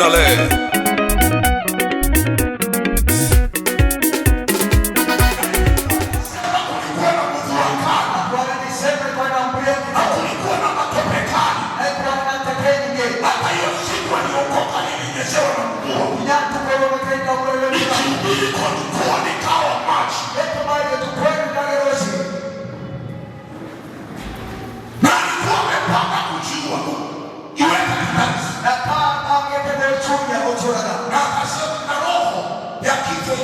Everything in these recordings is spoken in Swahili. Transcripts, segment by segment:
originale.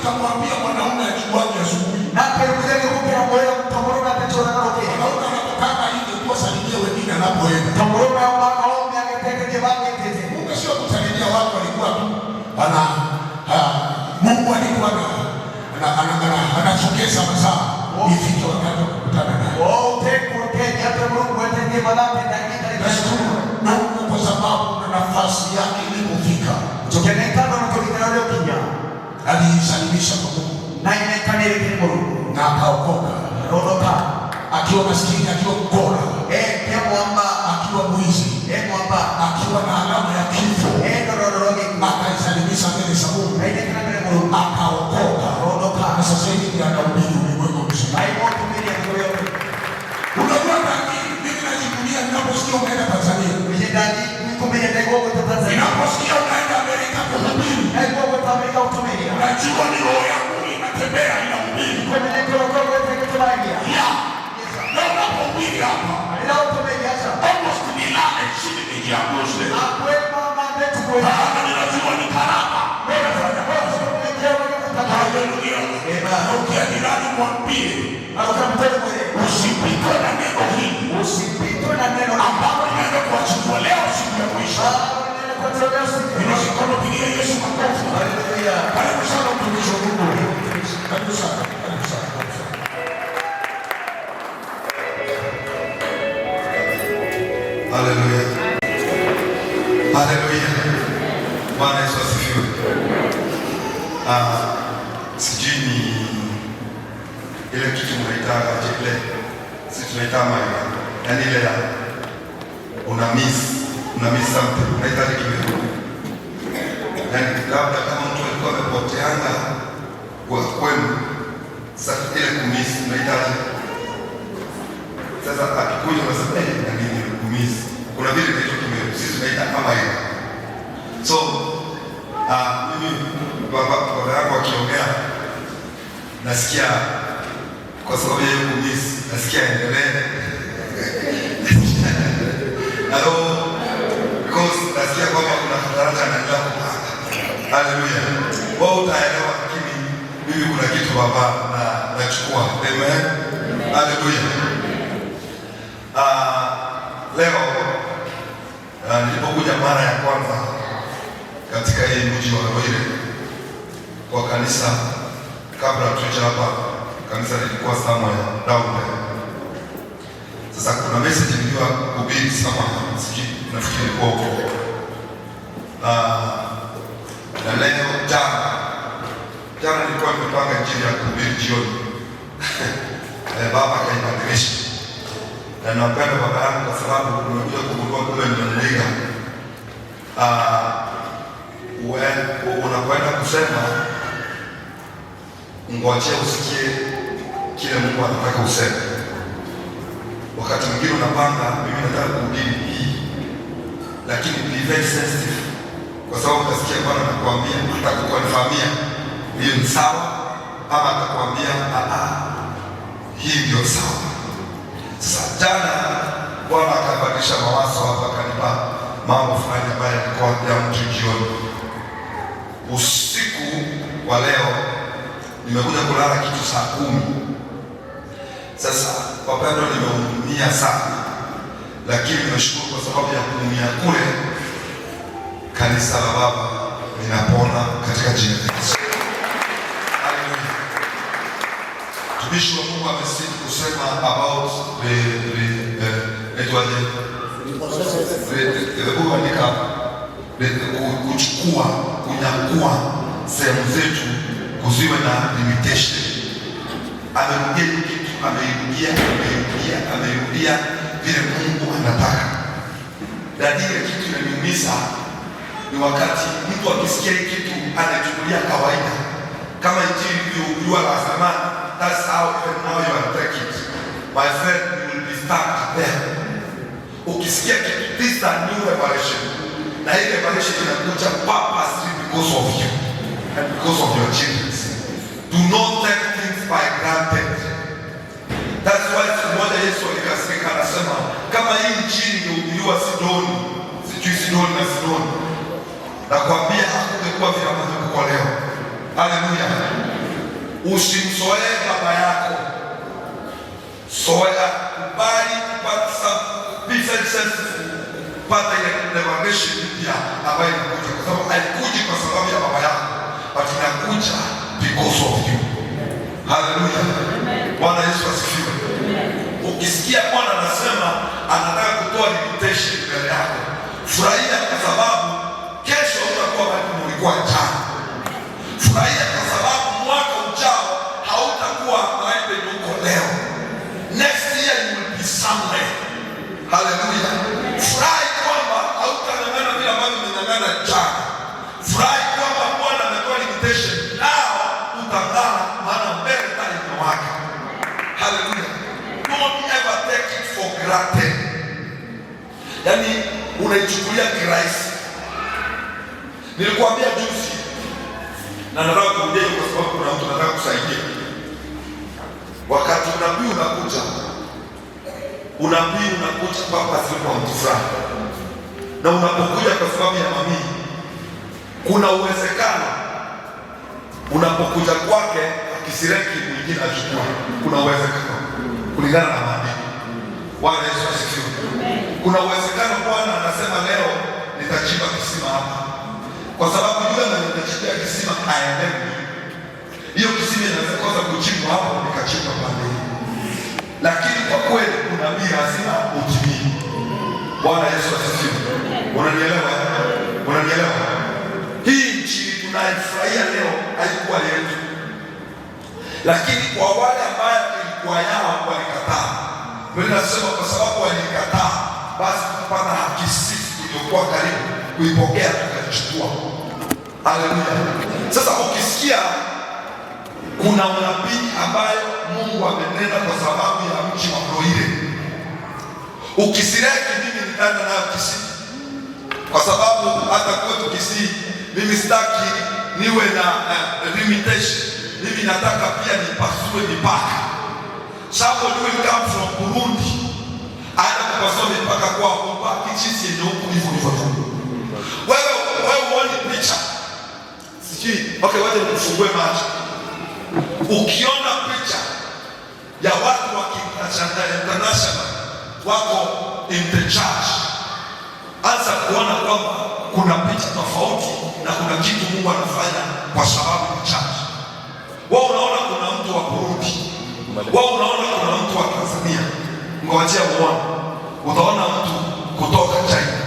Kamwambia mwanaume ajiwaje asubuhi. Na kelele kupia moyo mtamorona atachora na roke. Mwanaume anapotaka hivi kwa salimia wengine anapoenda. Tamorona ya maombi angetaka jebake tete. Mungu sio kusalimia watu walikuwa tu. Mungu alikuwa anasogeza mazao. Ifike wakati wa kukutana naye. Wote kwa Kenya hata Mungu atendee malaki na nashukuru Mungu kwa sababu na nafasi yake ilipofika. Tukienekana na tulikana leo kinya. Alisalimisha kwa Mungu na imekanile kwa Mungu na akaokoka. Rodoka akiwa maskini, akiwa mkora, pia mwamba, akiwa mwizi, mwamba, akiwa na alama ya kifo, rodoroge, akasalimisha mbele za Mungu na imekanile kwa Mungu akaokoka. Rodoka na sasa hivi anahubiri ulimwengu mzima. Haimo tumenia kwa yote. Unajua nani mimi najivunia ninaposikia unaenda Tanzania. Mimi ndani niko mbele ndego kwa Tanzania. Ninaposikia unaenda Amerika kuhubiri. Ndego kwa Amerika utumenia. Najua ni roho yangu inatembea inahubiri. Kwa nini kwa kutumaini? Ya. Na unapohubiri hapa. Ila utumenia acha. Almost nilale chini nijiangushe. Akwe mama ndetu kwa. Ninajua ni karama. Haleluya. Ukia jirani mwambie. Akamtele mwenye. Usipitwe na neno hili. Usipitwe na neno ambalo neno kwa chukua leo siku ya mwisho. Inasikolo pigia Yesu makofi. Haleluya. Karibu sana mtumishi wa Mungu. Karibu sana. Karibu sana. Haleluya. Haleluya. Bwana Yesu asifiwe. Sijui ni ile kitu mnaitaka ile sisi tunaita maana. Yaani ile ya una miss something. Unaita kitu. Yaani labda kama mtu alikuwa amepoteanga kwa kwenu, sasa ile kumiss unahitaji. Sasa akikuja unasema na nini kumiss. Kuna vile kitu sisi tunaita kama hiyo. So mimi baba yangu akiongea nasikia kwa sababu ya kumiss nasikia endelee. Hello, because nasikia kwamba kuna daraja na ndio kupanda. Haleluya. Wao utaelewa lakini mimi kuna kitu baba na nachukua. Amen. Haleluya. Leo nilipokuja mara ya kwanza katika hii mji wa Ruire kwa kanisa, kabla tuja hapa kanisa lilikuwa somewhere down there. Sasa kuna message nilikuwa kuhubiri sama siji nafikiri kwa huko. Na leo jana nilikuwa nimepanga injili ya kuhubiri jioni. Baba akaibadilisha. Na napenda baba yangu kwa sababu nimekuja kugundua kumbe nimemliga. Unapoenda kusema ngojea usikie kile Mungu anataka useme. Wakati mwingine unapanga mimi nataka kuhubiri hii, lakini be very sensitive kwa sababu utasikia Bwana anakuambia atakukonfirmia hiyo ni sawa ama atakwambia hii ndio sawa. Sasa jana Bwana akabadilisha mawazo hapa, akanipa mambo fulani ambayo yalikuwa ya mtu jioni. Usiku wa leo nimekuja kulala kitu saa 10. Sasa wapendwa, nimeumia sana, lakini nimeshukuru kwa sababu ya kuumia kule kanisa la Baba linapona katika jina la Yesu. Haleluya. Tumishi wa Mungu amesema kusema about kuchukua, kunyakua sehemu zetu, kuziwe na limitation. Amerudia kitu, ameirudia vile Mungu anataka. Lakini kitu inaniumiza ni wakati mtu akisikia hii kitu anachukulia kawaida, kama injili ilivyohubiriwa la zamani. That's how even now you are take it. My friend, you will be stuck there. Ukisikia kitu, this is a new revelation, na hii revelation inakuja purposely because of you and because of your children. Do not take things by granted. That's why siku moja Yesu alikasirika, anasema kama hii injili ingehubiriwa Sidoni, sijui Sidoni na Sidoni, nakwambia hakungekuwa vile ambavyo kuko leo. Haleluya! Usimzoee baba yako, zoea, kubali kupata kupata ile revelation mpya ambayo inakuja, kwa sababu haikuji kwa sababu ya baba yako, but inakuja because of you. Haleluya! Bwana Yesu asifiwe. Ukisikia Bwana anasema anataka kutoa invitation mbele yako, furahia, kwa sababu kesho utakuwa bado ulikuwa jana. Furahia kwa sababu mwaka ujao hautakuwa mahali penye uko leo. Next year you will be somewhere. Haleluya. Furahi kwamba hautang'ang'ana vile ambavyo umeng'ang'ana jana. Furahi kwamba Bwana ametoa invitation, nao utang'ana, maana mbele tayari imewaka. Haleluya. Don't ever take it for granted. Yaani unaichukulia kirahisi. Nilikuambia juzi na nataka kurudia kwa sababu kuna mtu anataka kusaidia. Wakati unabii unakuja papa sio kwa mtu fulani, na unapokuja kwa sababu ya mamii, kuna uwezekano unapokuja kwake akisireki mwingine achukua. Kuna uwezekano kulingana na maandiko. Bwana Yesu asifiwe. Kuna uwezekano Bwana anasema leo nitachimba kisima hapa, kwa sababu yule mwenye nitachimbia kisima haelewi. Hiyo kisima inaweza kosa kuchimbwa hapo nikachimba pale, lakini kwa kweli unabii lazima utimie. Bwana Yesu asifiwe. Unanielewa? Unanielewa? Hii nchi tunaifurahia leo haikuwa yetu, lakini kwa wale ambao ilikuwa yao walikataa. Biblia inasema kwa sababu walikataa, basi kupata haki sisi tuliokuwa karibu kuipokea tukachukua. Haleluya. Sasa ukisikia kuna unabii ambayo Mungu amenena kwa sababu ya mji wa Mloire, ukisireki, mimi nitaenda nayo Kisii, kwa sababu hata kwetu Kisii mimi sitaki niwe na limitation. Mimi nataka pia nipasue mipaka. Somebody will come from Burundi aenda kupasua mipaka kwa kubaki jinsi yenye huku hivyo. Wewe uone picha sijui, okay, waje nikufungue macho. Ukiona picha ya watu wa international wako in the church, anza kuona kwamba kuna picha tofauti na kuna kitu Mungu anafanya kwa sababu ya church. Wao unaona kuna mtu wa Burundi, wao unaona kuna mtu wa Tanzania, ngojea uone. Utaona mtu kutoka China,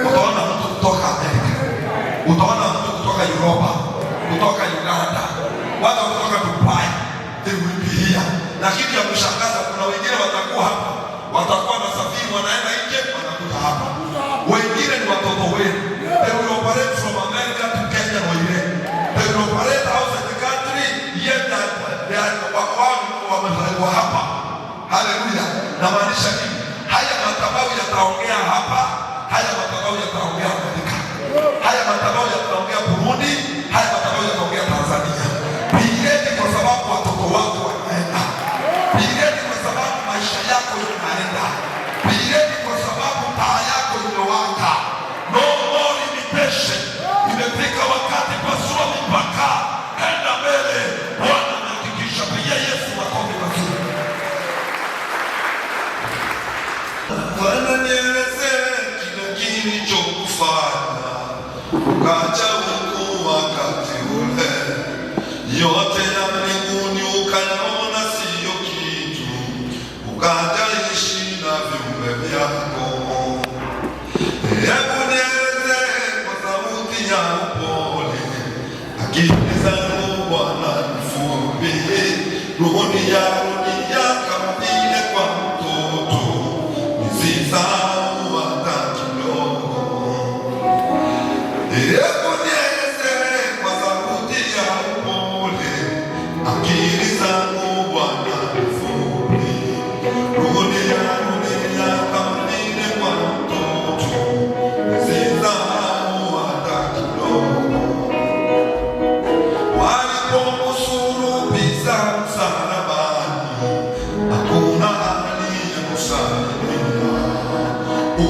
utaona mtu kutoka Amerika, utaona mtu kutoka Europa, kutoka Uganda, watu kutoka Dubai. They will be here. Na kitu ya kushangaza, kuna wengine watakuwa hapa, watakuwa na safari wanaenda nje, wanakuja hapa. Wengine ni watoto wenu. They will operate from America to Kenya or Iran. They will operate outside the country, yet they are wamezaliwa hapa. Haleluya. Na maanisha nini? Haya madhabahu yataongea hapa, haya madhabahu yataongea Amerika, haya madhabahu yataongea Burundi, haya madhabahu yataongea Tanzania. Pigeni kwa sababu watoto wako wanaenda. Pigeni kwa sababu maisha yako yanaenda. Pigeni kwa sababu taa yako imewaka. No more limitation. Imefika wakati pasua mipaka. Enda mbele. Bwana anahakikisha. Pigia Yesu makofi mazuri. Bwana nieleze kile kilichokufanya ukaja huku wakati ule, yote ya mbinguni ukayaona siyo kitu, ukaja ishi na viumbe vyako. Hebu nieleze kwa sauti ya upole, akili zangu Bwana ni fupi, rudia kama vile kwa mtoto, nisisahau hata kidogo.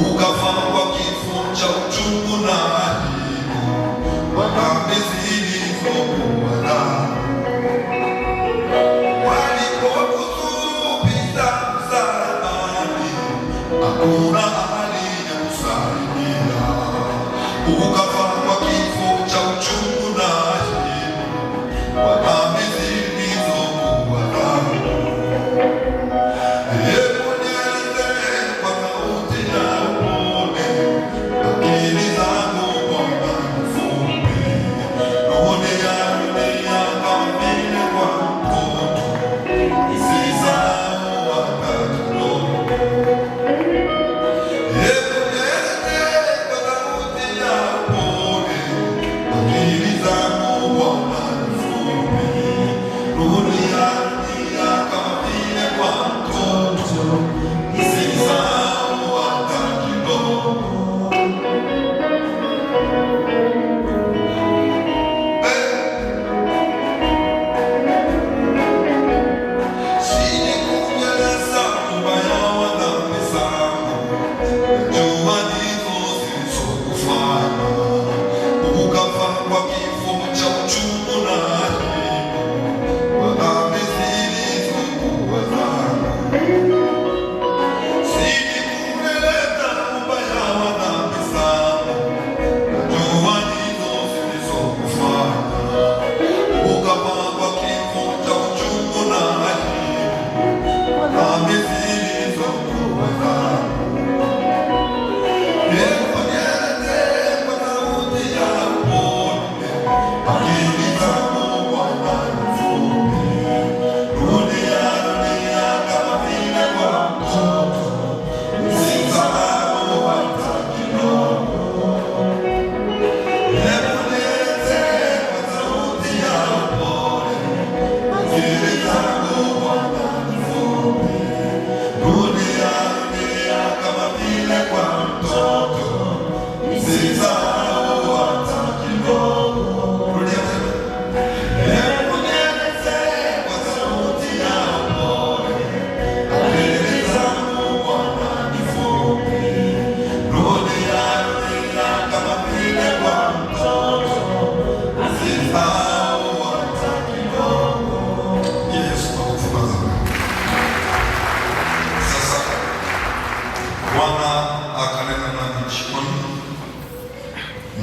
ukafa kwa kifo cha uchungu na aibu, kwa dhambi zilizokuwa damu. Walipokusulubisha msalabani, hakuna aliyekusaidia. Ukafa kwa kifo cha uchungu na aibu, kwa dhambi zilizokuwa damu.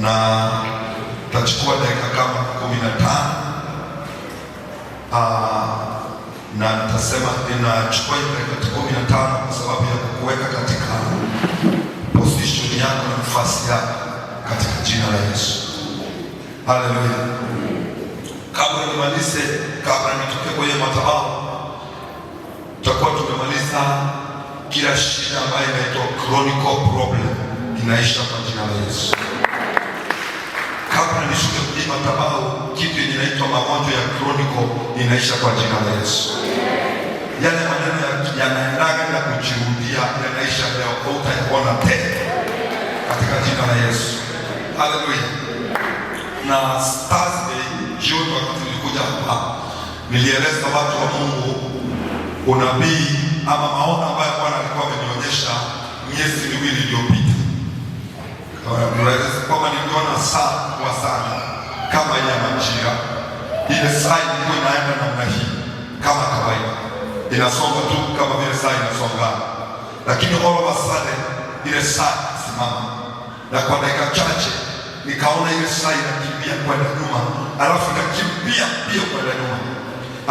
Na tachukua dakika kama 15 na nitasema ninachukua dakika 15 kwa sababu ya kukuweka katika position yako na nafasi yako katika jina la Yesu. Haleluya. Kabla nimalize, kabla nitoke kwenye madhabahu, tutakuwa tumemaliza kila shida ambayo inaitwa chronic problem, inaisha kwa jina la Yesu. Kabla nishuke kwenye madhabahu, kitu inaitwa magonjwa ya chronic inaisha kwa jina la Yesu. Yale maneno yanaendaga ya kujirudia yanaisha leo, utayaona tena katika jina la Yesu. Haleluya. Na Thursday jioni wakati nilikuja hapa, nilieleza watu wa Mungu unabii ama maono ambayo Bwana alikuwa amenionyesha miezi miwili iliyopita. Kwamba niliona saa kwa sana kama ya majira, ile saa ilikuwa inaenda namna hii kama kawaida, inasonga tu kama vile saa inasonga, lakini all of a sudden ile saa simama, na kwa dakika chache nikaona ile saa inakimbia kwenda nyuma, alafu ikakimbia pia kwenda nyuma,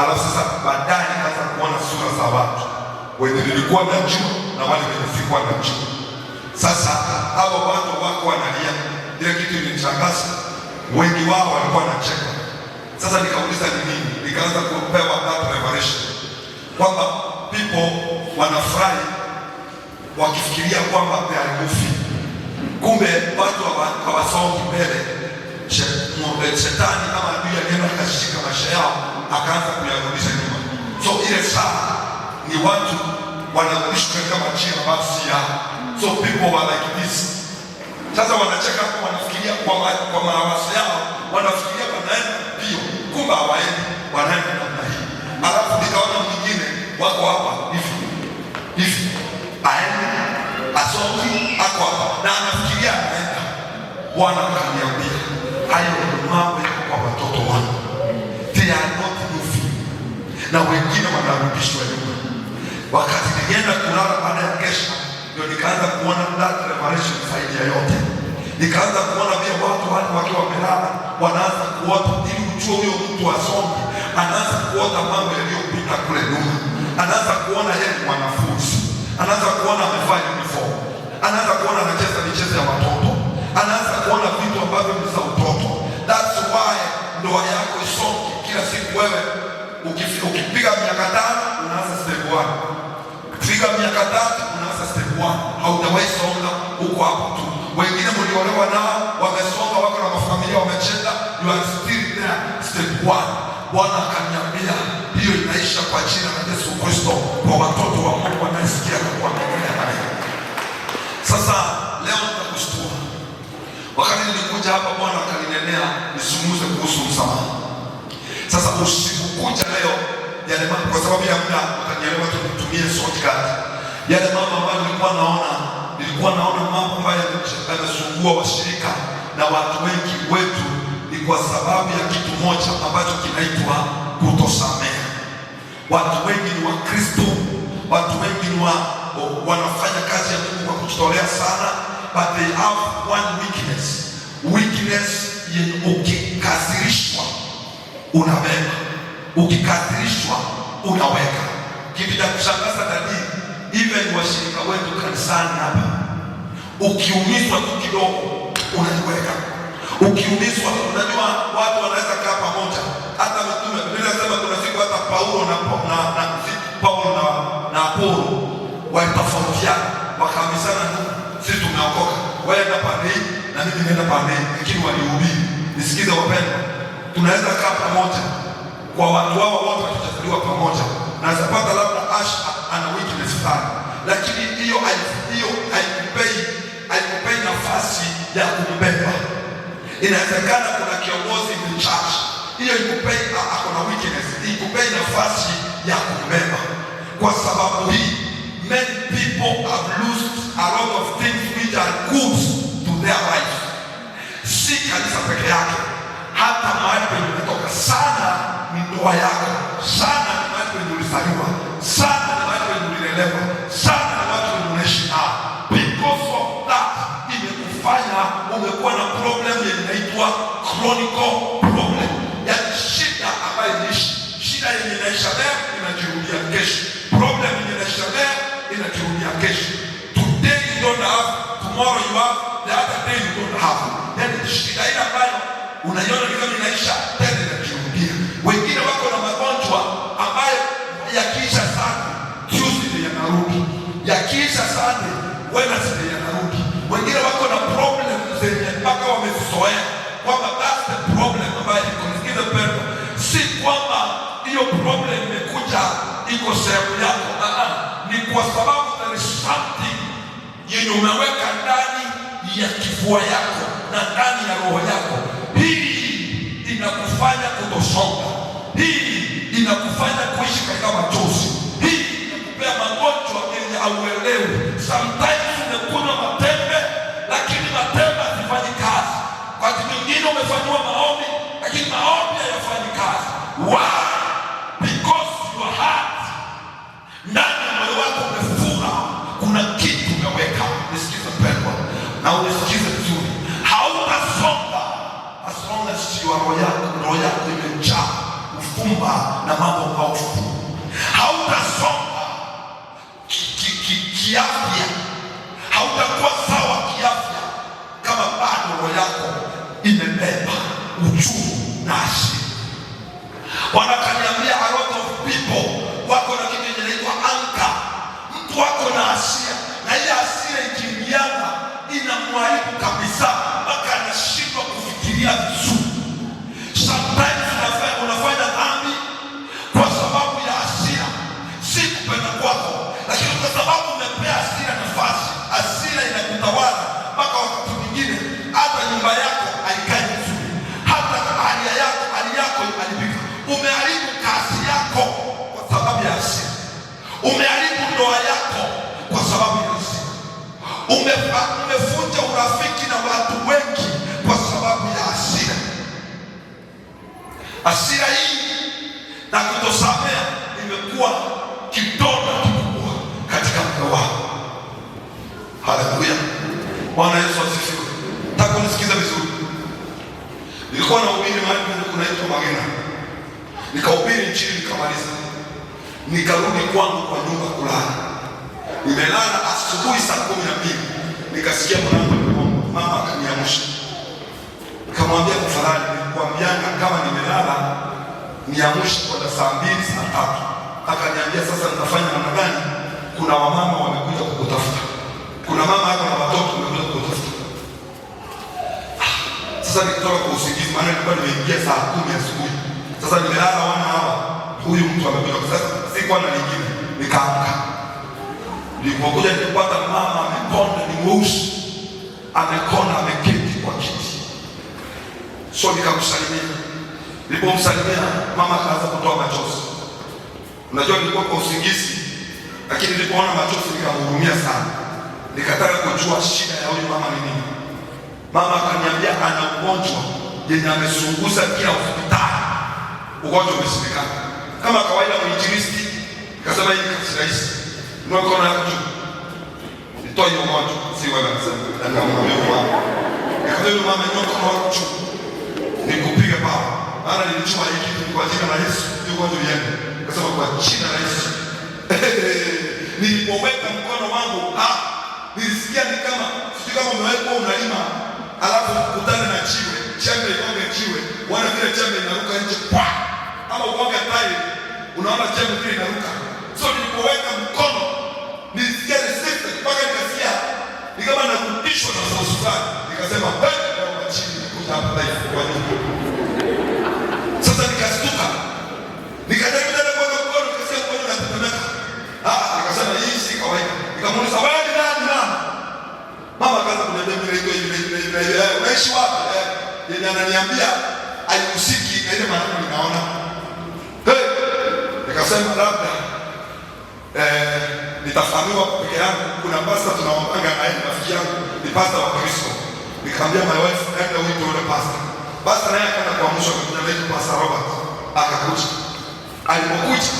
alafu sasa baadaye nikaanza kuona sura za watu wenye nilikuwa na juu na wale wenye sikuwa na juu. Sasa hao watu wako wanalia, ile kitu ilinishangaza, wengi wao walikuwa wanacheka. Sasa nikauliza ni nini, nikaanza kupewa that revelation kwamba people wanafurahi wakifikiria kwamba they are goofy, kumbe watu hawasongi mbele. Shetani kama adui alienda akashika maisha yao akaanza kuyarudisha nyuma. So ile saa ni watu wanarudishwa katika majira basi yao. So people were like this. Sasa wanacheka kwa wanafikiria kwa mawazo yao, wanafikiria wanaenda pio, kumbe hawaendi, wanaenda namna hii. Alafu nikaona mwingine wako hapa hivi aende asongi ako yuko hapa na anafikiria anaenda. Bwana akaniambia hayo mambo yako kwa watoto wangu, they are not moving, na wengine wanarudishwa nyuma. Wakati nilienda kulala baada ya kesha, ndio nikaanza kuona that revelation zaidi ya yote. Nikaanza kuona vile watu wale wakiwa wamelala wanaanza kuota, ili ujue huyo mtu asonge, anaanza kuota mambo yaliyopita kule nyuma. Anaanza kuona yeye ni mwanafunzi, anaanza kuona amevaa uniform, anaanza kuona anacheza michezo ya watoto, anaanza kuona vitu ambavyo ni za utoto. That's why ndoa yako isonge kila siku. Wewe ukipiga miaka 5 unaanza step 1, ukipiga miaka 3 unaanza step 1, hautawahi songa huko hapo tu. Wengine mliolewa nao wamesonga, wako na mafamilia wamecheza, you are still there step 1. Bwana akaniambia hiyo inaisha kwa jina la Yesu Kristo, kwa watoto wa Mungu wanaisikia na kuangalia haya. Sasa leo nitakushtua. Wakati nilikuja hapa Bwana akaninenea nisumuze kuhusu msamaha. Sasa usikukuja leo yale mambo kwa sababu ya muda, utanielewa tu nitumie shortcut. Yale mambo ambayo nilikuwa naona mambo ambayo yamesumbua washirika na watu wengi wetu ni kwa sababu ya kitu moja ambacho kinaitwa kutosamehe. Watu wengi ni Wakristo, watu wengi ni wanafanya kazi ya Mungu kwa kujitolea sana, but they have one weakness yenye ukikasirishwa unabeba, ukikasirishwa unaweka. Kitu cha kushangaza dadi, even washirika wetu kanisani hapa, ukiumizwa tu kidogo unaiweka. Ukiumizwa, unajua watu wanaweza kaa pamoja. Hata mitume Biblia inasema kuna siku hata Paulo na Apolo walitofautiana, wakaambizana, sisi tumeokoka, wewe enda pande hii na mimi nimeenda pande hii, lakini walihubiri. Nisikize wapendwa, tunaweza kaa pamoja kwa watu wao wote wakichafuliwa pamoja, na zapata labda Asha ana weakness fulani, lakini hiyo haikupei nafasi ya kumbeba. Inawezekana kuna kiongozi in church, hiyo ikupei ako na weakness, ikupei nafasi ya kumbeba. Kwa sababu hii many people have lost a lot of things which are good to their life. Si kanisa peke yake, hata mahali penye umetoka sana ni ndoa yako, sana ni mahali penye ulizaliwa, sana ni mahali penye ulilelewa, sana ni watu wenye unaishi nao. Because of that imekufanya umekuwa na problem yenye inaitwa chronic problem, yaani shida ambayo shida yenye inaisha leo inajirudia kesho, problem yenye inaisha leo inajirudia kesho. Today you don't have, tomorrow you have, the other day you don't have. Yaani shida ile ambayo unaiona ni kama inaisha tena inajirudia. Wengine wako na magonjwa ambayo yakiisha sana Tuesday yanarudi, yakiisha sana Wednesday yanarudi. Wengine wako na problem zenye mpaka wamezoea kwamba that's the problem ambayo iko. Nisikize mpendwa, si kwamba hiyo problem imekuja iko sehemu yako, ni kwa sababu there is something yenye umeweka ndani ya kifua yako na ndani ya roho yako. Hii inakufanya kutosonga, hii inakufanya kuishi katika machozi, hii inakupea magonjwa yenye hauelewi. Sometimes umekunywa matembe lakini matembe hazifanyi kazi. Wakati mwingine umefanyiwa maombi lakini maombi hayafanyi kazi. Why? Because your heart, ndani ya moyo wako umefunga, kuna kitu umeweka. Nisikize mpendwa, na unisikize vizuri, hautasonga as long as roho yako imejaa ufumba na mambo maovu. Hautasonga kiafya, hautakuwa sawa kiafya kama bado roho yako imebeba uchungu na hasira. Wanakaniambia a lot of people wako na kitu kinaitwa anger. Mtu wako na hasira, na ile hasira ikiingiana inamharibu kabisa mpaka anashindwa kufikiria vizuri. Sometimes unafanya dhambi kwa sababu ya hasira, si kupenda kwako, lakini kwa sababu umepea hasira nafasi, hasira inakutawala mpaka wakati mwingine hata nyumba yako haikai vizuri, hata hali yako imeharibika. Umeharibu kazi yako kwa sababu ya hasira, umeharibu ndoa yako kwa sababu ya hasira, nimevunja urafiki na watu wengi kwa sababu ya hasira. Hasira hii na kutosamea imekuwa kidonda kikubwa katika moyo wangu. Haleluya, Bwana Yesu asifiwe. Nataka unisikize vizuri. Nilikuwa nahubiri mahali kunaitwa Magena, nikahubiri injili nikamaliza, nikarudi kwangu kwa nyumba kulala. Nimelala asubuhi saa 12 nikasikia mlango umegonga. Mama akaniamsha, nikamwambia tafadhali, nilikwambianga kama nimelala niamshe kwa saa 2 saa 3. Akaniambia sasa nitafanya namna gani? Kuna wamama wamekuja kukutafuta, kuna mama hapa na watoto wamekuja kukutafuta. Sasa nikitoka kwa usingizi, maana nilikuwa nimeingia saa 10 asubuhi. Sasa nimelala wana hawa, huyu mtu amekuja. Sasa sikuwa na lingine, nikaamka. Nilipokuja nikapata mama amekonda, ni mweusi, amekonda, ameketi kwa kiti. So nikamsalimia. Nilipomsalimia mama akaanza kutoa machozi. Unajua nilikuwa kwa usingizi, lakini nilipoona machozi nikamhurumia sana. Nikataka kujua shida ya huyu mama ni nini. Mama akaniambia ana ugonjwa yenye amesunguza kila hospitali. Ugonjwa umesimikana. Kama kawaida mwinjilisti, nikasema hii kazi rahisi. Ndio kona yako tu. Nitoe hiyo ugonjwa, si wewe unasema. Nikamwambia mama. Nikamwambia mama ndio kona yako tu. Nikupiga pao. Maana nilijua hii kitu kwa jina la Yesu, hiyo ugonjwa yenu. Nikasema kwa jina la Yesu. Nilipoweka mkono wangu, nilisikia ni kama sisi kama umewekwa unalima, alafu kukutana na jiwe, chembe igonge jiwe, wana vile chembe inaruka nje kwa. Ama ugonge tai, unaona chembe vile inaruka. So nilipoweka mkono, nilisikia resistance mpaka nikasikia ni kama narudishwa na sauti fulani. Nikasema, "Wewe kwa chini nikuta hapa dhaifu kwa nini?" Sasa nikastuka. Nikajaribu tena kwa mkono, nikasikia mkono unatetemeka. Nikasema hii si kawaida. Nikamuuliza, "Wewe ni nani mama?" Mama akaanza kuniambia vile unaishi wapi? Yeye ananiambia haihusiki na ile maneno ninaona. Nikasema labda nitafahamiwa peke yangu. Kuna pastor tunaompanga naye, rafiki yangu ni pastor wa Kristo. Nikamwambia my wife, nenda uite yule pastor. Pastor naye akaenda kuamshwa kwa jina la Pastor Robert. Akakuja. Alipokuja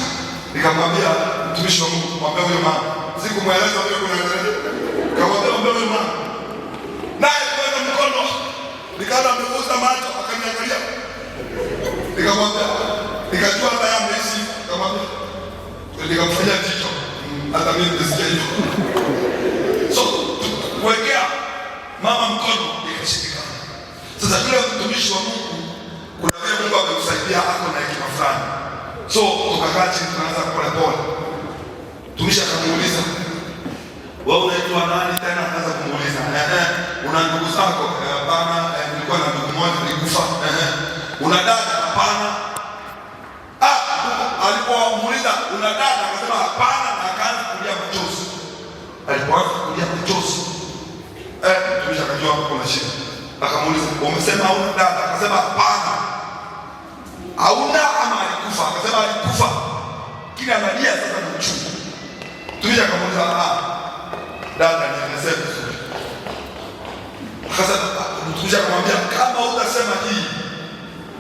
nikamwambia mtumishi wa Mungu, mwambie huyo mama. Sikumweleza vile kunaendelea. Nikamwambia huyo mama. Naye kwa mkono nikaanza kugusa macho, akaniangalia. Nikamwambia, nikajua hata yeye ameishi. Nikamwambia, nikamfanyia jicho. Hata mimi nisikia hivyo. So kuwekea mama mkono ikashika. Sasa yule mtumishi wa Mungu, kuna vile Mungu amemsaidia, ako na hekima fulani. So tukakaa chini, tunaanza pole pole. Mtumishi akamuuliza, "Wewe unaitwa nani tena?" Akaanza kumuuliza, "Una ndugu zako?" "Hapana, nilikuwa na ndugu mmoja alikufa." "Una dada?" "Hapana." Alipomuuliza, "Una dada?" Akasema hapana, na akaanza kulia machozi. Alipoanza kulia machozi, mtumishi akajua kuna shida. Akamuuliza, "Umesema hauna dada?" Akasema hapana. "Hauna ama alikufa?" Akasema alikufa. Kile analia sasa ni uchungu. Mtumishi akamuuliza, "Dada ni anasema?" Akasema, mtumishi akamwambia, "Kama utasema hii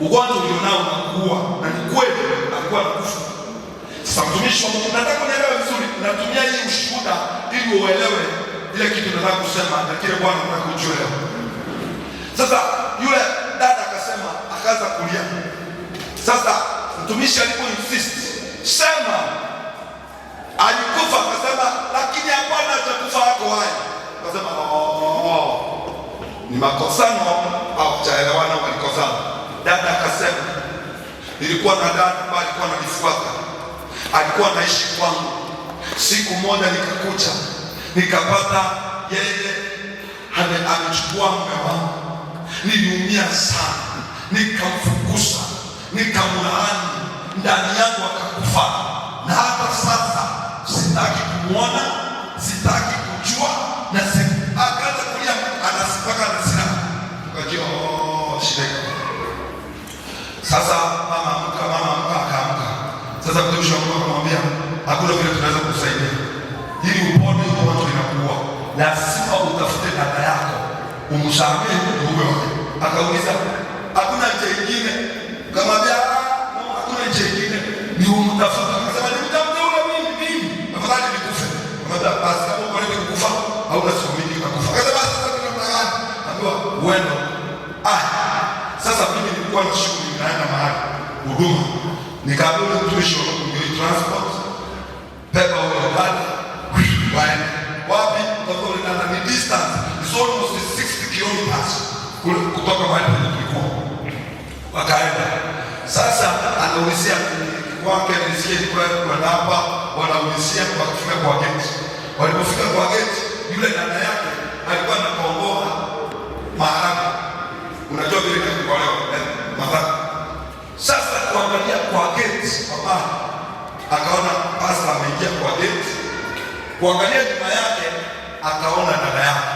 ugonjwa ulionao unakuua." Na ni kweli alikuwa anakufa. Sasa mtumishi wa Mungu, nataka unielewe vizuri, natumia hii ushuhuda ili uelewe ile kitu nataka kusema na kile Bwana anataka ujue leo. Sasa yule dada akasema, akaanza kulia. Sasa mtumishi alipo insist, "Sema alikufa." Akasema, "Lakini hapana, atakufa hapo hai." Akasema, ni makosano au chaelewana, walikosana. Dada akasema, "Nilikuwa na dada ambaye alikuwa ananifuata, alikuwa anaishi kwangu. Siku moja nikakuja, nikapata yeye amechukua mume wangu. Niliumia sana, nikamfukuza, nikamlaani, ndani yangu akakufa, na hata sasa sitaki kumwona, sitaki kujua." Na akaanza kulia, anasipaka na silaha. Tukajua shida. Sasa mama amka, akaamka. Sasa mtumishi wa Mungu akamwambia, "Hakuna vile tunaweza kusaidia. Ili upone ugonjwa inakuua, lazima utafute dada umsamehe ndugu yako. Akauliza hakuna njia nyingine? Akamwambia hakuna njia nyingine, ni umtafuta. Akasema nimtafuta yule mimi, afadhali nikufe. Akamwambia basi kama uko ready kukufa au unasubiri kukufa. Akasema basi sasa tunamna gani? Ambiwa uende. Sasa mimi nilikuwa na shughuli naenda mahali huduma, nikaambiwa mtumishi wa transport pepa huyo hadi wapi utakuwa ni distance is almost 60 kilometers kutoka mahali tulikuwa. Wakaenda sasa, anaulizia kwake, nisikie kwa hapa, wanaulizia wakifika kwa gate. Walipofika kwa gate, yule dada yake alikuwa anakomboa maharagwe. Unajua vile kwa leo maharagwe. Sasa kuangalia kwa gate papa akaona pastor ameingia kwa gate. Kuangalia nyuma yake akaona dada yake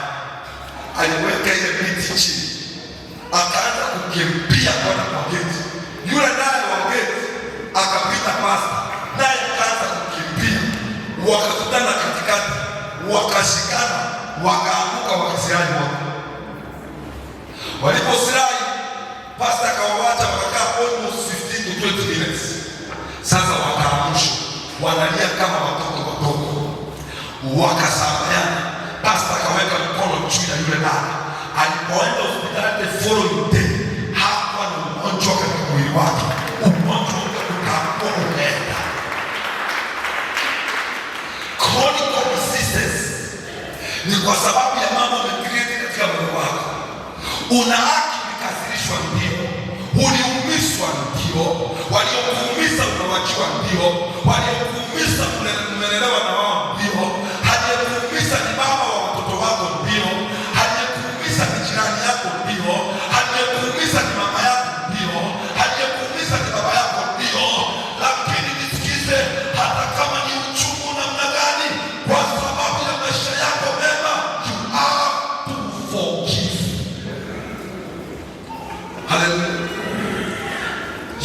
aliweka ile miti chini, akaanza kukimbia kwenda kwa gate. Yule naye wa gate akapita pastor, naye akaanza kukimbia, wakakutana katikati, wakashikana, wakaanguka, wakasirai wote. Waliposirai, pastor akawaacha wakakaa almost 15 to 20 minutes. Sasa wakaamshwa, wanalia kama watoto wadogo, wakasameheana. Pastor akaweka mkono juu ya yule dada. Alipoenda hospitali the following day, hakuwa na ugonjwa katika mwili wake, ugonjwa ukaenda. Chronic diseases ni kwa sababu ya mambo yamekireti katika mwili wako. Una haki kukasirishwa, ndio. Uliumizwa, ndio. Waliokuumiza unawajua, ndio. Waliokuumiza umelelewa na wao, ndio. Hajekuumiza ni baba wa watoto wako, ndio. Hajekuumiza ni jirani yako, ndio. Hajekuumiza ni mama yako, ndio. Hajekuumiza ni baba yako, ndio. Lakini nisikize, hata kama ni uchungu namna gani, kwa sababu ya maisha yako mema, you have to forgive. Hallelujah.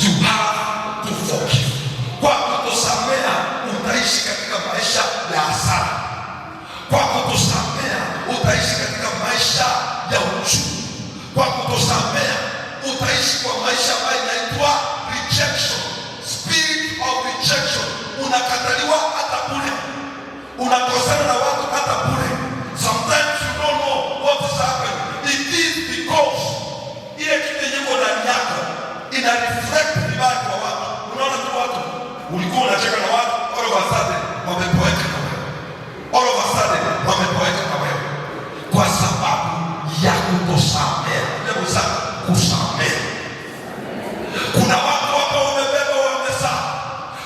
You have to forgive. Kwa kutosamea utaishi katika maisha ya hasara. Kwa kutosamea utaishi katika maisha ya uchungu. Kwa kutosamea utaishi kwa maisha ambayo inaitwa rejection, spirit of rejection. Unakataliwa hata bure, unakosana na watu hata bure. Sometimes you don't know what is happening. It is because ile kitu yenye iko ndani yako ina reflect vibaya kwa watu. Unaona tu watu ulikuwa unacheka na watu, all of a sudden wamepoeka na wewe, all of a sudden wamepoeka na wewe, kwa sababu ya kutosamea. Hebu sasa kusamea. Kuna watu hapa wamebeba wamezaa,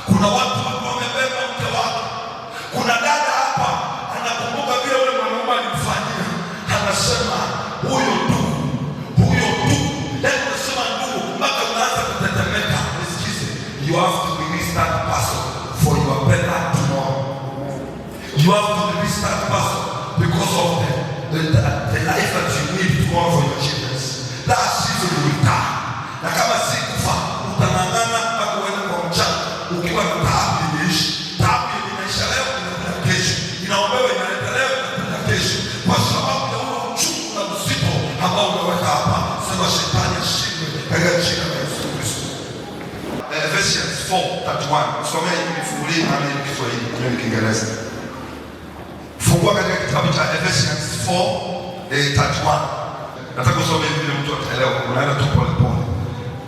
kuna watu hapa wamebeba mke wako. Kuna dada hapa anakumbuka vile yule mwanaume alimfanyia, anasema huyo ndugu. You have to release that person for your better tomorrow. You have to release that person because of the life that you need tomorrow for your children. That season will die. Na kama si kufa, utang'ang'ana mpaka uende kwa mchana ukiwa na taabu imeishi. Taabu inaisha leo, inakuja kesho. Inaombewa, inaleta leo, inakuja kesho. Kwa sababu ya huo uchungu na mzito ambao unaweka hapa. Sema shetani ashindwe katika jina la Yesu Kristo. Ephesians 4:31. Somea hii kifungulie na hii Kiswahili na Kiingereza. Fungua katika kitabu cha Ephesians 4:31. Nataka usome vile mtu ataelewa, unaenda tu pole pole.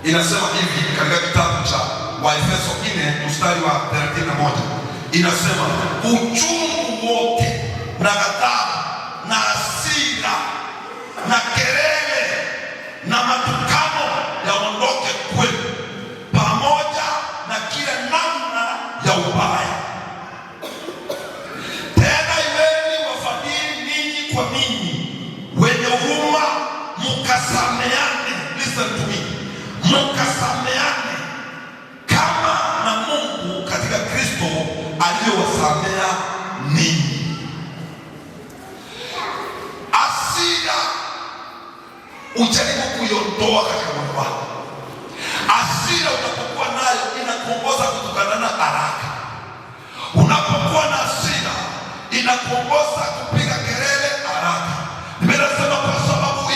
Inasema hivi katika kitabu cha Waefeso 4 mstari wa 31. Inasema uchungu wote na ghadhabu na hasira na kelele na matukano yaondoke kwenu, pamoja na kila namna ya ubaya. Tena iweni wafadhili ninyi kwa ninyi, wenye huruma, mkasameane. Listen to me. Mkasameane kama na Mungu katika Kristo aliyowasamea ninyi. Hasira ujaribu kuiondoa katika moyo wako. Hasira unapokuwa nayo inakuongoza kutukanana haraka. Unapokuwa na hasira inakuongoza kupiga kelele haraka. Nimesema kwa sababu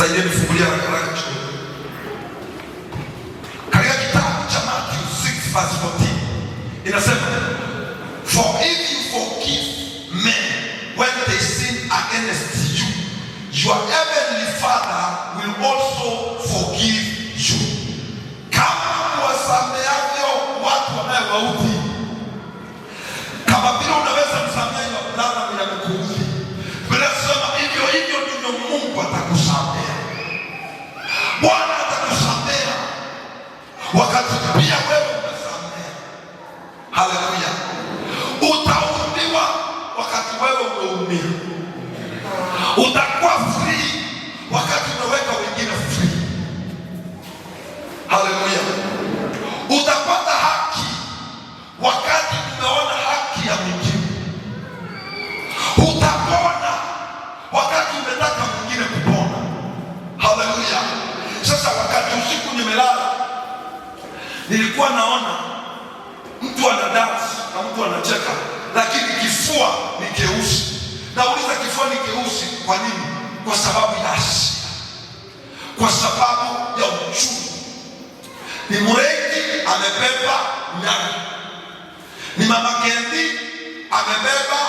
Nisaidie nifungulia haraka kidogo. Katika kitabu cha Matthew 6:14 inasema, for if you forgive men when they sin against you, your heavenly Father will also forgive you. Kama wasamehavyo watu wanaowaudhi, kama vile unaweza kusamehe mvulana mwenye amekuudhi, Biblia inasema hivyo hivyo ndivyo Mungu atakusamehe. Bwana atakusamehe wakati pia wewe umesamehe. Haleluya. Utaudhiwa wakati wewe umeumia. Utakuwa free wakati unaweka wengine free. Haleluya. Utapata haki wakati umeona haki ya mwingine. Utapona wakati umetaka mwingine kupona. Haleluya. Sasa wakati usiku nimelala, nilikuwa naona mtu anadansi na mtu anacheka, lakini kifua ni keusi. Nauliza, kifua ni keusi kwa nini? Kwa sababu ya hasira, kwa sababu ya uchungu. Ni Mureki amebeba nyani, ni Mama Kendi amebeba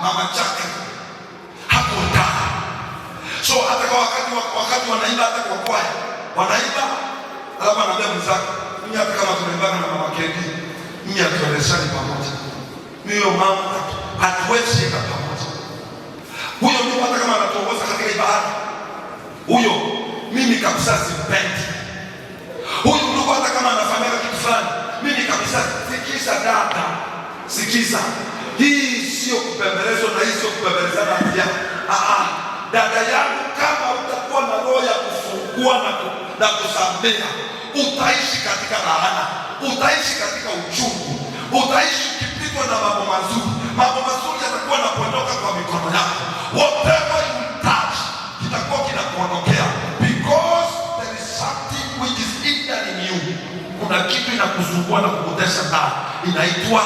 mama chake hapo ndani. So hata kwa wakati wanaimba, hata kwa kwaya wanaimba, alafu anaambia mwenzake, mimi hata kama tunaimbana na Mama Kendi, mimi hatuendeshani pamoja, mimi mama hatuwezi enda pamoja. Huyo ndio hata kama anatuongoza katika ibada, huyo mimi kabisa simpendi. Huyu ndio hata kama anafanya kitu fulani, mimi kabisa sikiza. Dada, sikiza, hii sio kupembelezwa na hii sio kupembelezana pia. Dada yangu, kama utakuwa na roho ya kufungua na kusamehe, utaishi katika laana, utaishi katika uchungu, utaishi ukipitwa na mambo mazuri. Mambo mazuri yatakuwa yanapondoka kwa mikono yako. Whatever you touch kitakuwa kinakuondokea, because there is something which is hidden in you. Kuna kitu inakusumbua na kukutesa ndani, inaitwa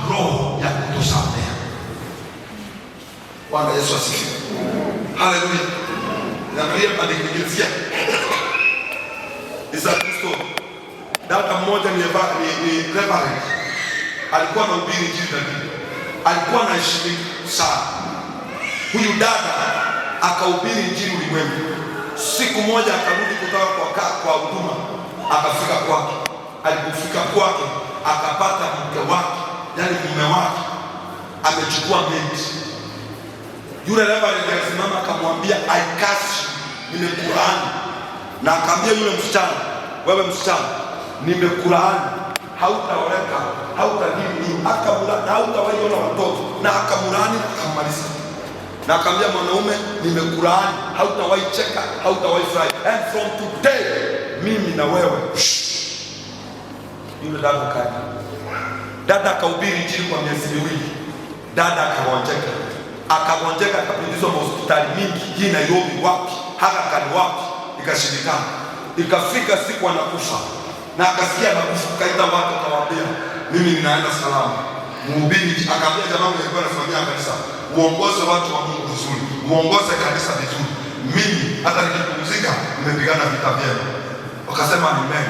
roho ya kutosamehe. Bwana Yesu asifiwe. Haleluya. Naangalia andikilizia Isa Kristo. Dada mmoja ni Reverend, alikuwa anahubiri injili, alikuwa anaheshimika sana. Huyu dada akahubiri injili ulimwengu. Siku moja akarudi kutoka kwa huduma, akafika kwake. Alipofika kwake akapata mke wake, yani mume wake, amechukua mimba. Yule Reverend alisimama akamwambia, I curse you, nimekulaani. Na akamwambia yule msichana, wewe msichana, nimekulaani, hautaoleka, hautadini, akamlaani, hautawahi ona watoto, na akamlaani akamaliza. Na akamwambia mwanaume, nimekulaani, hautawahi cheka, hautawahi furahi, and from today mimi na wewe. Yule dada akahubiri injili kwa miezi miwili. Dada akagonjeka, akapindizwa hospitali mingi hii Nairobi, wapi haka kani wapi, ikashindikana. Ikafika siku anakufa, na akasikia anakufa, kaita watu akawaambia, mimi ninaenda salama. Mhubiri akamwambia jamaa mwenye alikuwa anasimamia kanisa, uongoze watu wa Mungu vizuri, uongoze kanisa vizuri, mimi hata nikipumzika nimepigana vita vyema. Wakasema amen.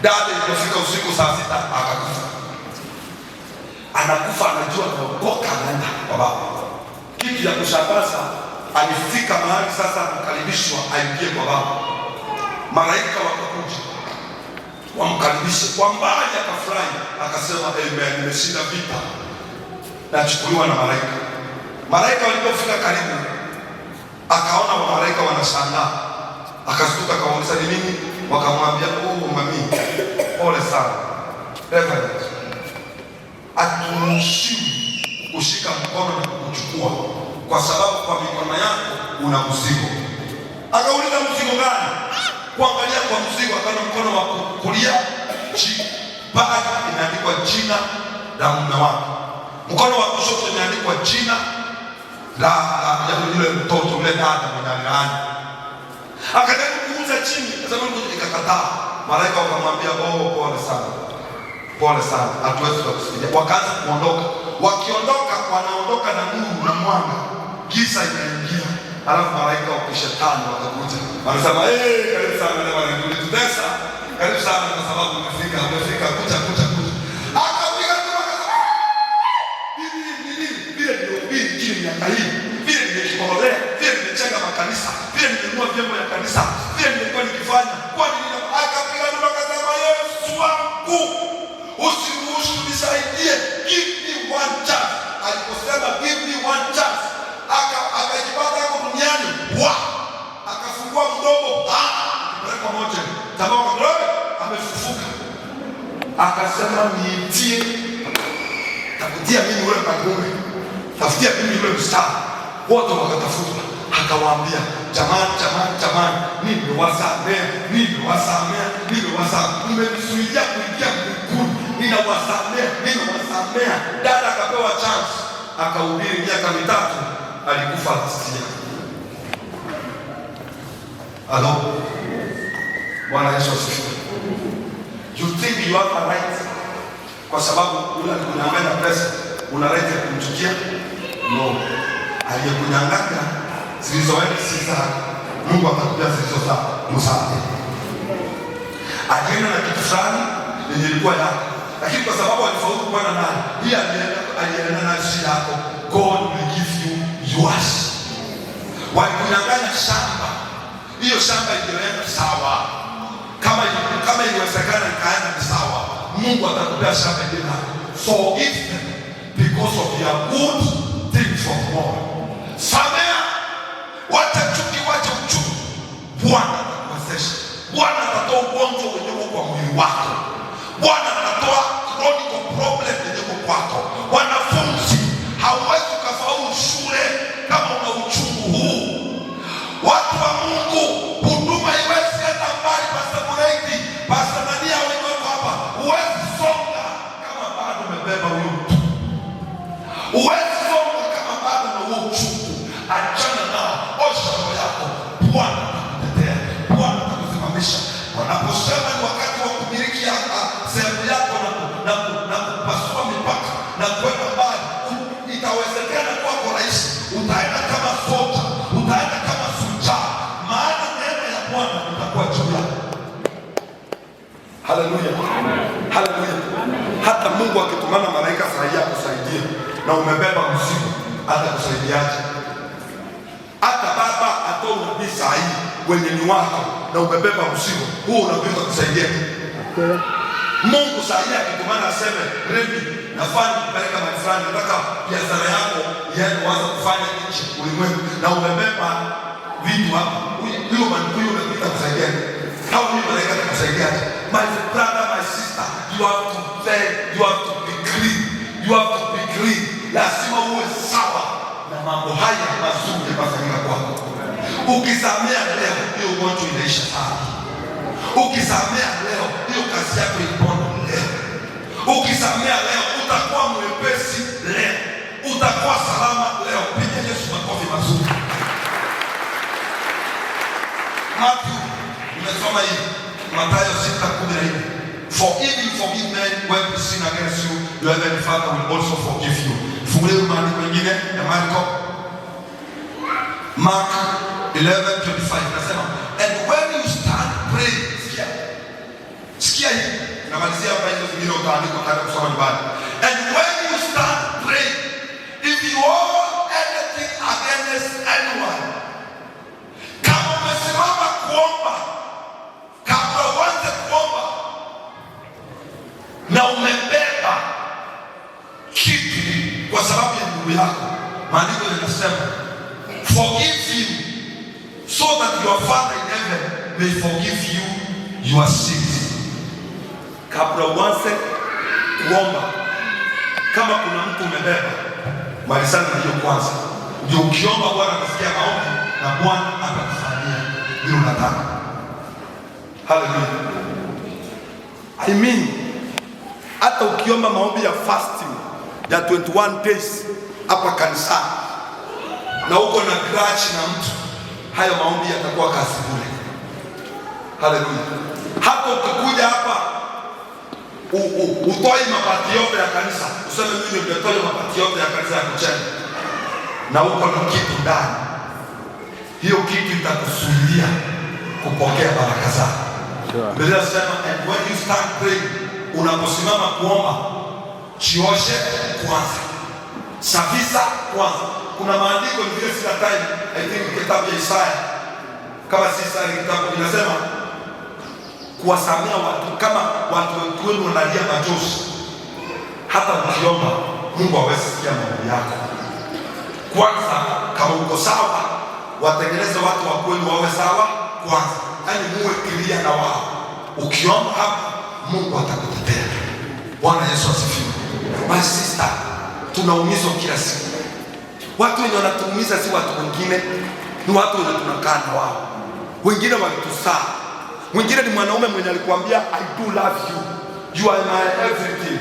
Dada ilipofika usiku saa 6 akakufa. Anakufa anajua kuokoka, anaenda kwa Baba. Kitu ya kushangaza, alifika mahali sasa anakaribishwa aingie kwa Baba. Malaika wakakuja wamkaribishe kwa mbali, akafurahi akasema amen, nimeshinda vita, nachukuliwa na malaika. Malaika walipofika karibu, akaona wa malaika wanashangaa, akastuka, akauliza ni nini? Wakamwambia, mami, pole sana Reverend, haturuhusiwi kushika mkono na kukuchukua kwa sababu kwa mikono yako una mzigo. Akauliza mzigo gani? Kuangalia kwa mzigo, akaona mkono wa kulia chini, bagi imeandikwa jina la mume wake, mkono wa kushoto imeandikwa jina la yule mtoto, yule dada mwenye alilaani. Akajaribu kuuza chini, sababu ikakataa. Malaika wakamwambia, pole sana, hatuwezi kukusaidia. Wakaanza kuondoka. Wakiondoka, wanaondoka na nuru na mwanga, giza inaingia. Alafu malaika wa kishetani wakakuja. Wanasema, karibu sana bwana, tulitutesa. Karibu sana kwa sababu umefika kuja. Akapiga tu akasema, vile nilihubiri chini miaka hii, vile nimeshikolea, vile nimechenga makanisa, vile nimenunua vyombo ya kanisa, vile nilikuwa nikifanya. Kwa nini? Akapiga tu akasema, Yesu wangu, usiruhusu nisaidie. Give me one chance. Aliposema give me one chance, akajipata hapo duniani. Akafungua mdomo. Akipeleka moja. Tabaka glory amefufuka. Akasema niitie. Takutia mimi ule magume. Tafutia mimi ule mstari. Wote wakatafuta. Akawaambia, jamani, nimewasamea. Nimezuia kuingia mbinguni. Ninawasamea. Dada akapewa chance. Akahubiri miaka 3, alikufa asilia. Hello? Bwana Yesu asifiwe. You think you have a right? Kwa sababu unaanganya pesa, una right ya kumchukia? No. Aliyekunyang'anya zilizoenda si zako. Mungu atakupea zilizo msaada. Alienda na kitu fulani yenye ilikuwa yako. Lakini kwa sababu alifaulu kuwa na nani, yeye alienda na shida yako. God will give you yours. Walikunyang'anya shamba. Hiyo shamba ilienda sawa. Kama iliwezekana ikaenda ni sawa. Mungu atakupea shamba ile lako. Forgive them because of their good things from God. Samea. Wacha chuki, wacha uchungu. Bwana atakuwezesha. Bwana atatoa ugonjwa ulioko kwa mwili wako. Bwana atatoa chronic problem ulioko kwako. Wanafunzi, hauwezi kufaulu shule kama una uchungu huu. Watu wa Mungu, huduma iwezi enda mbali. Pastor Muraiti, Pastor Nadia, wewe hapa, huwezi songa kama bado umebeba huyo mtu. Huwezi songa kama bado na huo uchungu. Achana nao, osha roho yako. Bwana atakutetea, Bwana atakusimamisha. Wanaposema ni wakati wa kumiliki sehemu yako na kupasua mipaka na kwenda mbali, itawezekana kwako rahisi. Utaenda kama soja, utaenda kama shujaa, maana neema ya Bwana itakuwa juu yako. Haleluya. Hata Mungu akitumana malaika sahihi akusaidia na umebeba mzigo, atakusaidiaje? Hata baba atoa unabii sahihi wenye ni wako na umebeba mzigo, huo unabii utakusaidia. Mungu sahihi akitumana aseme, Remi, nafanya kupeleka mahali fulani, nataka biashara yako ianze kuanza kufanya nchi ulimwengu, na umebeba vitu hapa, huyo mandugu unapita kusaidia. How many malaika atakusaidiaje? My brother, my sister, you have to be clean. Lazima uwe sawa na mambo haya mazuri yanafanyika kwako. Ukisamea leo, hiyo ugonjwa inaisha sana. Ukisamea leo, hiyo kazi yako ipone leo. Ukisamea leo, utakuwa mwepesi leo. Utakuwa salama leo. Piga Yesu makofi mazuri. Matthew, nimesoma hivi. Mathayo 6:14. For if you forgive men when they sin against you, your heavenly Father will also forgive you. Fungulia maandiko mengine ya Mark 11:25 nasema, and when you start praying, sikia hii, namalizia hapa hizo zingine utaandika katika kusoma nyumbani. And when you start praying, if you hold anything against anyone, kama umesimama kuomba, kabla uanze kuomba na umebeba kitu kwa sababu ya ndugu yako, maandiko yanasema forgive him so that your Father in heaven may forgive you your sins. Kabla uanze kuomba, kama kuna mtu umebeba, malizana na hiyo kwanza. Ndio ukiomba Bwana atasikia maombi na Bwana atakufanyia vile unataka. Hallelujah. I mean, hata ukiomba maombi ya fasting ya 21 days hapa kanisani na uko na grudge na mtu, hayo maombi yatakuwa kazi bure. Haleluya. Hata ukikuja hapa utoi mabati yote ya kanisa, useme mimi nimetoa mabati yote ya kanisa ya kuchenga, na uko na kitu ndani, hiyo kitu itakusuilia kupokea baraka zako. Biblia inasema and when you start praying, unaposimama kuomba, chioshe kwanza, safisha kwanza. Kuna maandiko ni vile sina time, I think kitabu ya Isaya, kama si Isaya kitabu inasema kuwasamea watu, kama watu wenu wanalia machozi, hata mkiomba Mungu hawezi sikia maombi yako. Kwanza kama uko sawa, watengeneze watu wa kwenu wawe sawa kwanza, yaani muwe clear na wao. Ukiomba hapa Mungu atakutetea. Bwana Yesu asifiwe. My sister, tunaumizwa kila siku. Watu wenye wanatuumiza si watu wengine, ni watu wenye tunakaa na wao. Wengine walitusaa. Mwingine ni mwanaume mwenye alikwambia I do love you, you are my everything,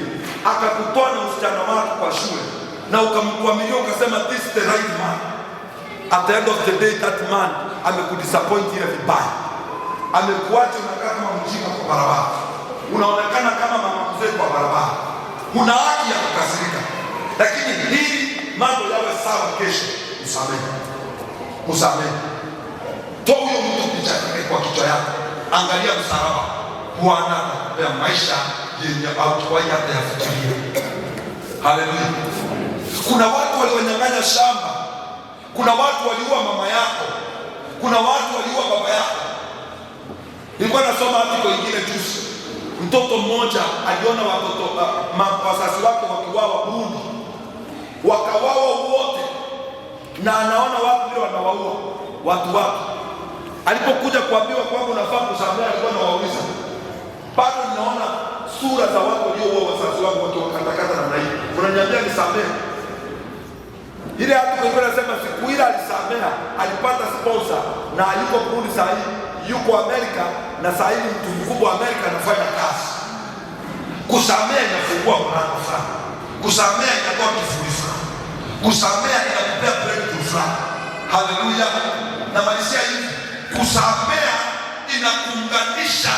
akakutoa na msichana wako kwa shule na ukamkuamilia ukasema this is the right man. At the end of the day that man amekudisappoint ile vibaya, amekuacha unakaa kama mjinga kwa barabara, unaonekana kama mama mzee kwa barabara. Una haki ya kukasirika, lakini hii mambo yawe sawa kesho, msamehe. Toa huyo mtu picha kwa kichwa yako, angalia msalaba. Bwana atakupea maisha yenye haukuwahi hata yafikiria. Haleluya. Kuna watu walionyang'anya shamba, kuna watu waliua mama yako, kuna watu waliua baba yako. Nilikuwa nasoma article nyingine juzi, mtoto mmoja aliona watoto wazazi wake wakiwawa Burundi, wakawawa wote, na anaona watu vile wanawaua watu wake. Alipokuja kuambiwa kwamba unafaa kusamehe, alikuwa anawauliza, bado ninaona sura za watu walioua wazazi wangu wakiwakatakata namna hii, unaniambia nisamehe? Ile hatu kwa nasema siku ile alisamehe, alipata sponsor na aliko Burundi, saa hii yuko Amerika, na saa hii mtu mkubwa wa Amerika anafanya kazi. Kusamehe inafungua mlango sana. Kusamehe inatoa kifuri sana. Kusamehe inakupea breakthrough sana. Haleluya. Na malizia hivi, kusamehe inakuunganisha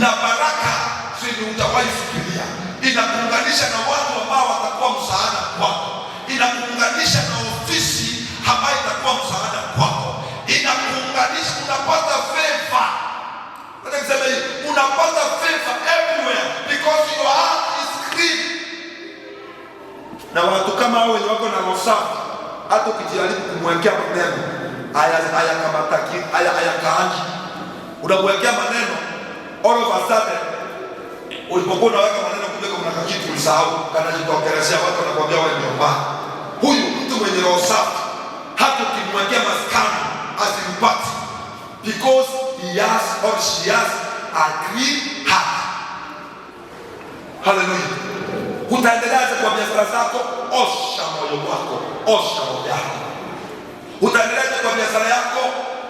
na baraka zenye utawahi fikiria. Inakuunganisha na watu ambao watakuwa msaada kwako. Inakuunganisha na ofisi ambayo itakuwa msaada kwako. Inakuunganisha, unapata favor. Unasema hivi, unapata favor everywhere because your heart is clean. Na watu kama hao wenye wako na roho safi, hata ukijaribu kumwekea maneno hayakamataki, hayakaangi, unamwekea maneno, all of a sudden ulipokuwa unaweka maneno kumbe kuna kitu ulisahau, kanajitokelezea, watu wanakuambia wewe ndio mbaya. Huyu mtu mwenye roho safi, hata ukimwekea maskani asimpati, because he has or she has a clean heart. Hallelujah. Utaendelea kwa biashara zako, osha moyo wako, osha moyo wako. Utaendelea kwa biashara yako,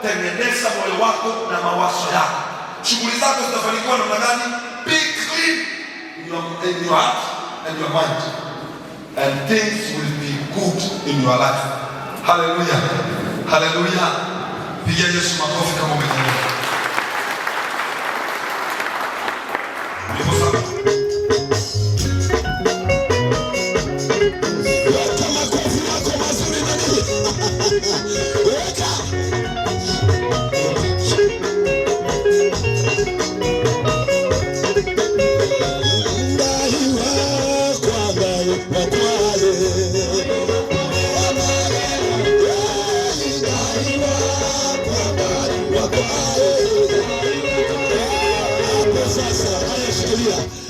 tengeneza moyo wako na mawazo yako. Shughuli zako zitafanikiwa namna gani? Be clean in your heart and your mind, and things will be good in your life. Hallelujah. Hallelujah. Pigia Yesu makofi kama umeelewa.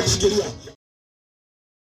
Shikilia.